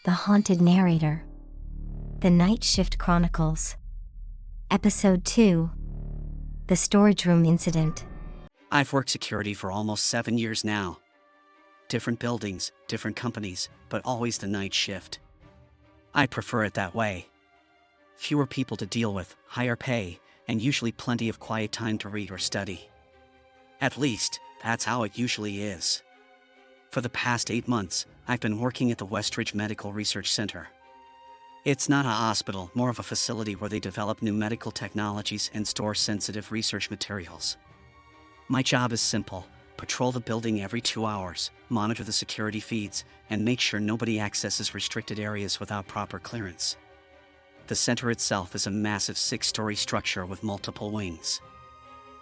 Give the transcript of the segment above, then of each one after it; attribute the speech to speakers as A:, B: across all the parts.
A: The Haunted Narrator. The Night Shift Chronicles. Episode 2. The Storage Room Incident.
B: I've worked security for almost 7 years now. Different buildings, different companies, but always the night shift. I prefer it that way. Fewer people to deal with, higher pay, and usually plenty of quiet time to read or study. At least, that's how it usually is. For the past 8 months, I've been working at the Westridge Medical Research Center. It's not a hospital, more of a facility where they develop new medical technologies and store sensitive research materials. My job is simple: patrol the building every 2 hours, monitor the security feeds, and make sure nobody accesses restricted areas without proper clearance. The center itself is a massive 6-story structure with multiple wings.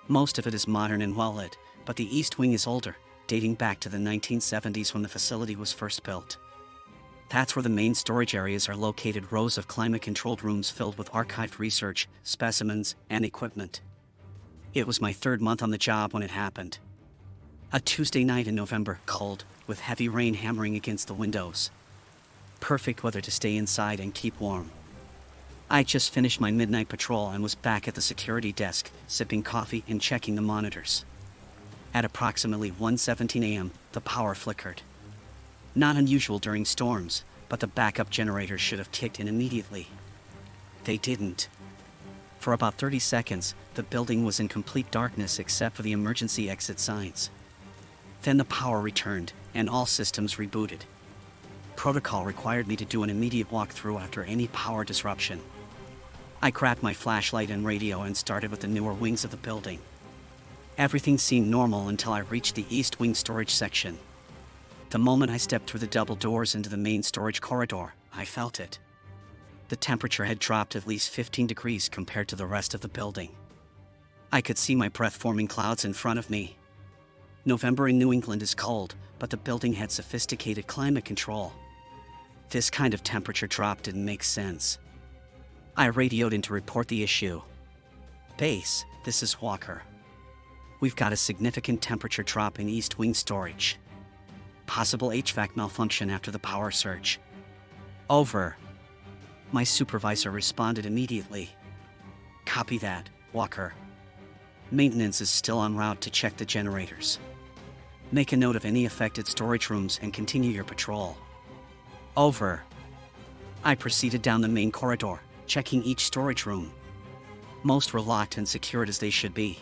B: Most of it is modern and well-lit, but the east wing is older, dating back to the 1970s when the facility was first built. That's where the main storage areas are located, rows of climate-controlled rooms filled with archived research, specimens, and equipment. It was my 3rd month on the job when it happened. A Tuesday night in November, cold, with heavy rain hammering against the windows. Perfect weather to stay inside and keep warm. I just finished my midnight patrol and was back at the security desk, sipping coffee and checking the monitors. At approximately 1:17 a.m., the power flickered. Not unusual during storms, but the backup generators should have kicked in immediately. They didn't. For about 30 seconds, the building was in complete darkness except for the emergency exit signs. Then the power returned, and all systems rebooted. Protocol required me to do an immediate walkthrough after any power disruption. I grabbed my flashlight and radio and started with the newer wings of the building. Everything seemed normal until I reached the East Wing storage section. The moment I stepped through the double doors into the main storage corridor, I felt it. The temperature had dropped at least 15 degrees compared to the rest of the building. I could see my breath-forming clouds in front of me. November in New England is cold, but the building had sophisticated climate control. This kind of temperature drop didn't make sense. I radioed in to report the issue. "Base, this is Walker. We've got a significant temperature drop in East Wing storage. Possible HVAC malfunction after the power surge." "Over." My supervisor responded immediately. "Copy that, Walker. Maintenance is still en route to check the generators. Make a note of any affected storage rooms and continue your patrol." "Over." I proceeded down the main corridor, checking each storage room. Most were locked and secured as they should be.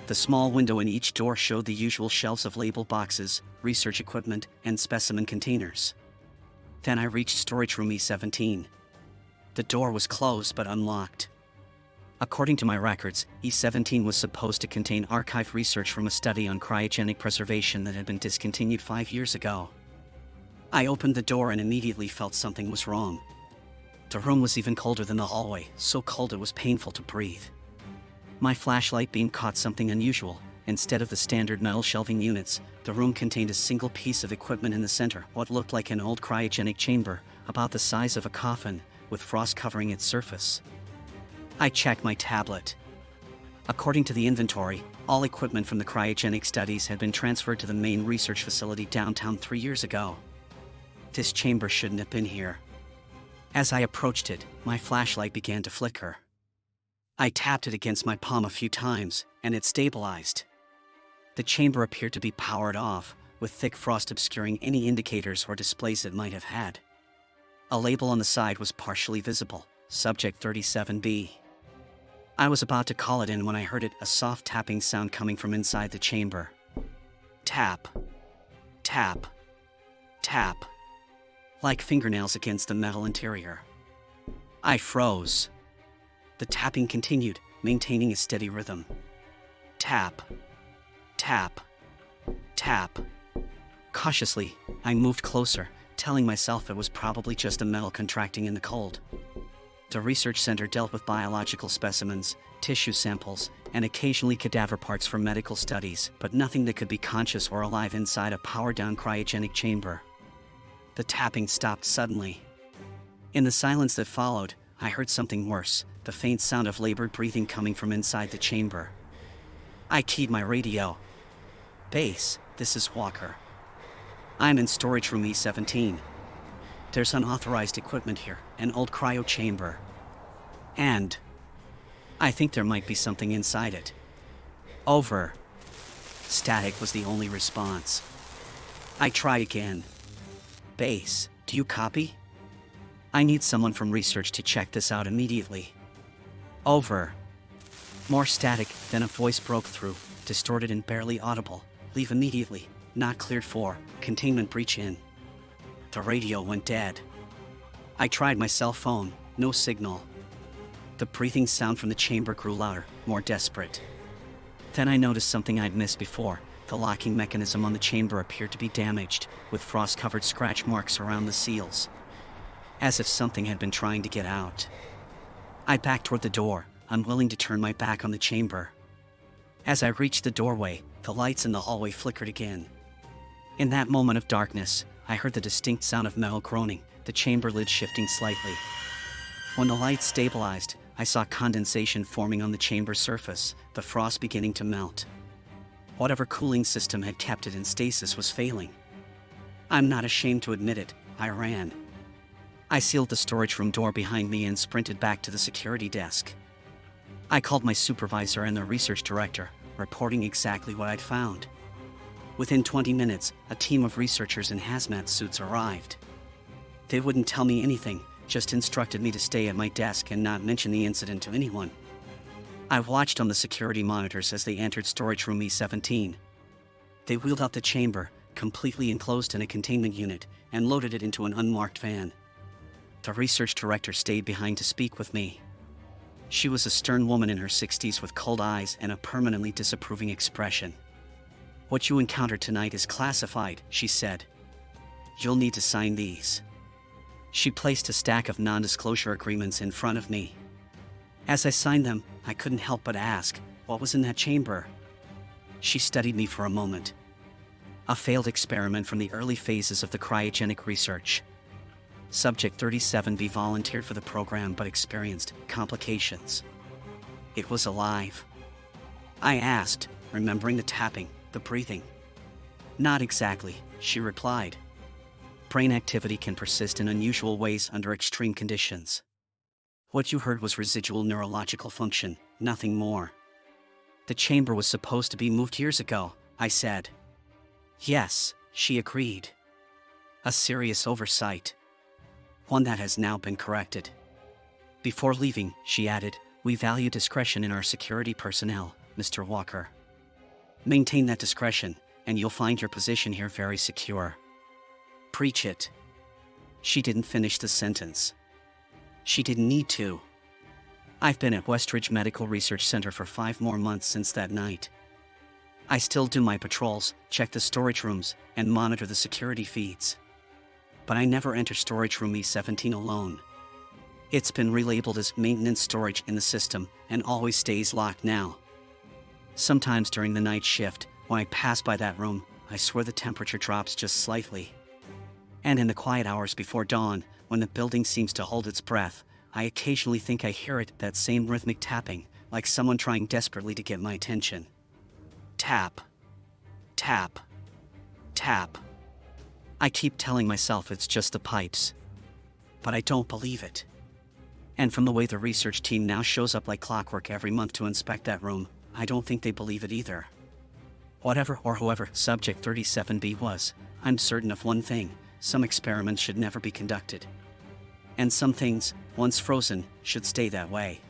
B: The small window in each door showed the usual shelves of label boxes, research equipment, and specimen containers. Then I reached storage room E17. The door was closed but unlocked. According to my records, E17 was supposed to contain archived research from a study on cryogenic preservation that had been discontinued 5 years ago. I opened the door and immediately felt something was wrong. The room was even colder than the hallway, so cold it was painful to breathe. My flashlight beam caught something unusual. Instead of the standard metal shelving units, the room contained a single piece of equipment in the center, what looked like an old cryogenic chamber, about the size of a coffin, with frost covering its surface. I checked my tablet. According to the inventory, all equipment from the cryogenic studies had been transferred to the main research facility downtown 3 years ago. This chamber shouldn't have been here. As I approached it, my flashlight began to flicker. I tapped it against my palm a few times, and it stabilized. The chamber appeared to be powered off, with thick frost obscuring any indicators or displays it might have had. A label on the side was partially visible, Subject 37B. I was about to call it in when I heard a soft tapping sound coming from inside the chamber. Tap. Tap. Tap. Like fingernails against the metal interior. I froze. The tapping continued, maintaining a steady rhythm. Tap. Tap. Tap. Cautiously, I moved closer, telling myself it was probably just a metal contracting in the cold. The research center dealt with biological specimens, tissue samples, and occasionally cadaver parts for medical studies, but nothing that could be conscious or alive inside a powered-down cryogenic chamber. The tapping stopped suddenly. In the silence that followed, I heard something worse, the faint sound of labored breathing coming from inside the chamber. I keyed my radio. "Base, this is Walker. I'm in storage room E17. There's unauthorized equipment here, an old cryo chamber. And I think there might be something inside it. Over. Static was the only response. I try again. Base, do you copy? I need someone from research to check this out immediately. Over. More static, then a voice broke through, distorted and barely audible. Leave immediately. Not cleared for. Containment breach in. The radio went dead. I tried my cell phone. No signal. The breathing sound from the chamber grew louder, more desperate. Then I noticed something I'd missed before. The locking mechanism on the chamber appeared to be damaged, with frost-covered scratch marks around the seals. As if something had been trying to get out. I backed toward the door, unwilling to turn my back on the chamber. As I reached the doorway, the lights in the hallway flickered again. In that moment of darkness, I heard the distinct sound of metal groaning, the chamber lid shifting slightly. When the lights stabilized, I saw condensation forming on the chamber surface, the frost beginning to melt. Whatever cooling system had kept it in stasis was failing. I'm not ashamed to admit it, I ran. I sealed the storage room door behind me and sprinted back to the security desk. I called my supervisor and the research director, reporting exactly what I'd found. Within 20 minutes, a team of researchers in hazmat suits arrived. They wouldn't tell me anything, just instructed me to stay at my desk and not mention the incident to anyone. I watched on the security monitors as they entered storage room E17. They wheeled out the chamber, completely enclosed in a containment unit, and loaded it into an unmarked van. The research director stayed behind to speak with me. She was a stern woman in her 60s with cold eyes and a permanently disapproving expression. "What you encountered tonight is classified," she said. "You'll need to sign these." She placed a stack of non-disclosure agreements in front of me. As I signed them, I couldn't help but ask, what was in that chamber? She studied me for a moment. A failed experiment from the early phases of the cryogenic research. Subject 37B volunteered for the program but experienced complications. It was alive. I asked, remembering the tapping, the breathing. "Not exactly," she replied. "Brain activity can persist in unusual ways under extreme conditions. What you heard was residual neurological function, nothing more." "The chamber was supposed to be moved years ago," I said. "Yes," she agreed. "A serious oversight. One that has now been corrected." Before leaving, she added, "We value discretion in our security personnel, Mr. Walker. Maintain that discretion, and you'll find your position here very secure." "Preach it." She didn't finish the sentence. She didn't need to. I've been at Westridge Medical Research Center for 5 more months since that night. I still do my patrols, check the storage rooms, and monitor the security feeds. But I never enter storage room E17 alone. It's been relabeled as maintenance storage in the system and always stays locked now. Sometimes during the night shift, when I pass by that room, I swear the temperature drops just slightly. And in the quiet hours before dawn, when the building seems to hold its breath, I occasionally think I hear it, that same rhythmic tapping, like someone trying desperately to get my attention. Tap. Tap. Tap. I keep telling myself it's just the pipes. But I don't believe it. And from the way the research team now shows up like clockwork every month to inspect that room, I don't think they believe it either. Whatever or whoever Subject 37B was, I'm certain of one thing: some experiments should never be conducted. And some things, once frozen, should stay that way.